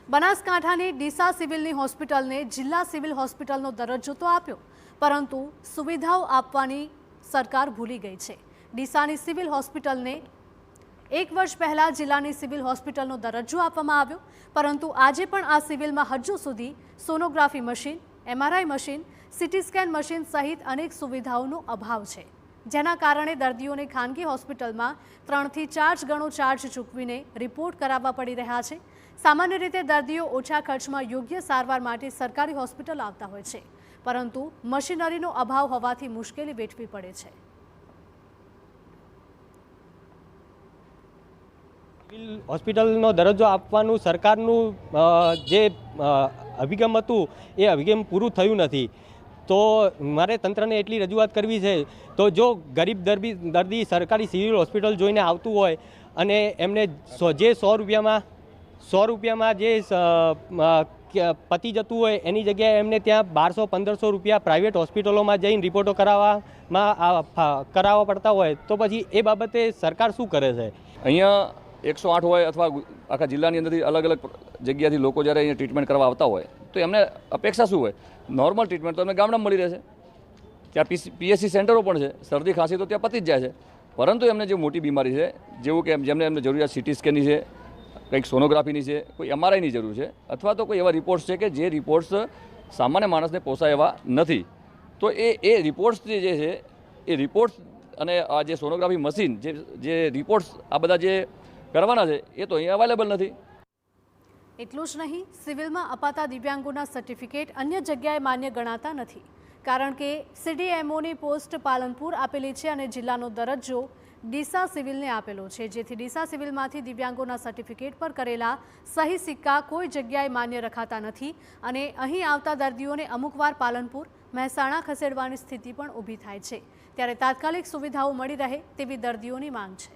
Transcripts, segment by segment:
બનાસકાંઠાની ડીસા સિવિલની હોસ્પિટલને જિલ્લા સિવિલ હોસ્પિટલનો દરજ્જો તો આપ્યો, પરંતુ સુવિધાઓ આપવાની સરકાર ભૂલી ગઈ છે। ડીસાની સિવિલ હોસ્પિટલને 1 વર્ષ પહેલા જિલ્લાની સિવિલ હોસ્પિટલનો દરજ્જો આપવામાં આવ્યો, પરંતુ આજે પણ આ સિવિલમાં હજુ સુધી sonography machine, MRI machine, CT scan machine સહિત અનેક સુવિધાઓનો અભાવ છે, જેના કારણે દર્દીઓને ખાનગી હોસ્પિટલમાં 3 થી 4 ગણો ચાર્જ ચૂકવીને રિપોર્ટ કરાવવા પડી રહ્યા છે। સામાન્ય રીતે દર્દીઓ ઓછા ખર્ચમાં યોગ્ય સારવાર માટે સરકારી હોસ્પિટલ આવતા હોય છે, પરંતુ મશીનરીનો અભાવ હોવાથી મુશ્કેલી વેઠવી પડે છે। સિવિલ હોસ્પિટલનો દરજ્જો આપવાનું સરકારનું જે અભિગમ હતું એ અભિગમ પૂરું થયું નથી, તો મારે તંત્રને એટલી રજૂઆત કરવી છે, તો જો ગરીબ દર્દી સરકારી સિવિલ હોસ્પિટલ જોઈને આવતું હોય અને એમને જે 100 રૂપિયામાં જે પતી જતું હોય એની જગ્યાએ એમને ત્યાં 1200-1500 રૂપિયા પ્રાઇવેટ હોસ્પિટલોમાં જઈને રિપોર્ટો કરાવવા પડતા હોય, તો પછી એ બાબતે સરકાર શું કરે છે? અહીંયા 108 હોય અથવા આખા જિલ્લાની અંદરથી અલગ અલગ જગ્યાથી લોકો જ્યારે અહીંયા ટ્રીટમેન્ટ કરવા આવતા હોય તો એમને અપેક્ષા શું હોય? નોર્મલ ટ્રીટમેન્ટ તો એમને ગામડામાં મળી રહેશે, ત્યાં PSC સેન્ટરો પણ છે, શરદી ખાંસી તો ત્યાં પતી જ જાય છે, પરંતુ એમને જે મોટી બીમારી છે, જેવું કે જેમને એમને જરૂરિયાત CT સ્કેનની છે, કંઈક સોનોગ્રાફીની છે, કોઈ MRIની જરૂર છે, અથવા તો કોઈ એવા રિપોર્ટ્સ છે કે જે રિપોર્ટ્સ સામાન્ય માણસને પોસાય એવા નથી, તો એ રિપોર્ટ્સ જે છે એ રિપોર્ટ્સ અને આ જે સોનોગ્રાફી મશીન જે રિપોર્ટ્સ આ બધા જે કરવાના છે એ તો અહીંયા અવેલેબલ નથી। એટલું જ નહીં, સિવિલમાં અપાતા દિવ્યાંગોના સર્ટિફિકેટ અન્ય જગ્યાએ માન્ય ગણાતા નથી, કારણ કે CDMOની પોસ્ટ પાલનપુર આપેલી છે અને જિલ્લાનો દરજ્જો ડીસા સિવિલને આપેલો છે, જેથી ડીસા સિવિલમાંથી દિવ્યાંગોના સર્ટિફિકેટ પર કરેલા સહી સિક્કા કોઈ જગ્યાએ માન્ય રખાતા નથી અને અહીં આવતા દર્દીઓને અમુકવાર પાલનપુર, મહેસાણા ખસેડવાની સ્થિતિ પણ ઊભી થાય છે। ત્યારે તાત્કાલિક સુવિધાઓ મળી રહે તેવી દર્દીઓની માંગ છે।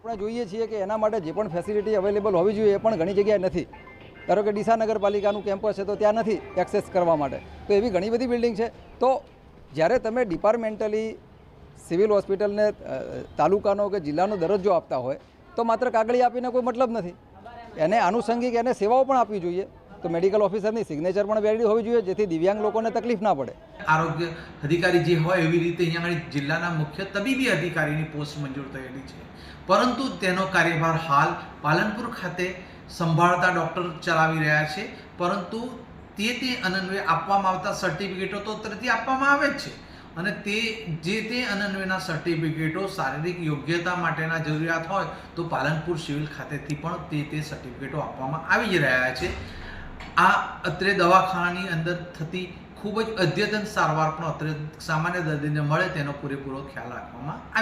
આપણે જોઈએ છીએ કે એના માટે જે પણ ફેસિલિટી અવેલેબલ હોવી જોઈએ એ પણ ઘણી જગ્યાએ નથી। ધારો કે ડીસા નગરપાલિકાનું કેમ્પસ છે તો ત્યાં નથી એક્સેસ કરવા માટે, તો એવી ઘણી બધી બિલ્ડિંગ છે। તો જ્યારે તમે ડિપાર્ટમેન્ટલી સિવિલ હોસ્પિટલને તાલુકાનો કે જિલ્લાનો દરજ્જો આપતા હોય તો માત્ર કાગળી આપીને કોઈ મતલબ નથી, એને આનુષંગિક એને સેવાઓ પણ આપવી જોઈએ। તો મેડિકલ ઓફિસરની સિગ્નેચર પણ વેલિડ હોવી જોઈએ, જેથી દિવ્યાંગ લોકોને તકલીફ ના પડે। આરોગ્ય અધિકારી જે હોય એવી રીતે અહીંયા જિલ્લાના મુખ્ય તબીબી અધિકારીની પોસ્ટ મંજૂર થયેલી છે, પરંતુ તેનો કાર્યભાર હાલ પાલનપુર ખાતે સંભાળતા ડૉક્ટર ચલાવી રહ્યા છે, પરંતુ તે અનન્વયે આપવામાં આવતા સર્ટિફિકેટો તો તરતથી આપવામાં આવે જ છે અને તે અનન્વયના સર્ટિફિકેટો શારીરિક યોગ્યતા માટેના જરૂરિયાત હોય તો પાલનપુર સિવિલ ખાતેથી પણ તે સર્ટિફિકેટો આપવામાં આવી જ રહ્યા છે। આ અત્રે દવાખાનાની અંદર થતી ખૂબ જ અદ્યતન સારવાર પણ અત્રે સામાન્ય દર્દીને મળે તેનો પૂરેપૂરો ખ્યાલ રાખવામાં આવે।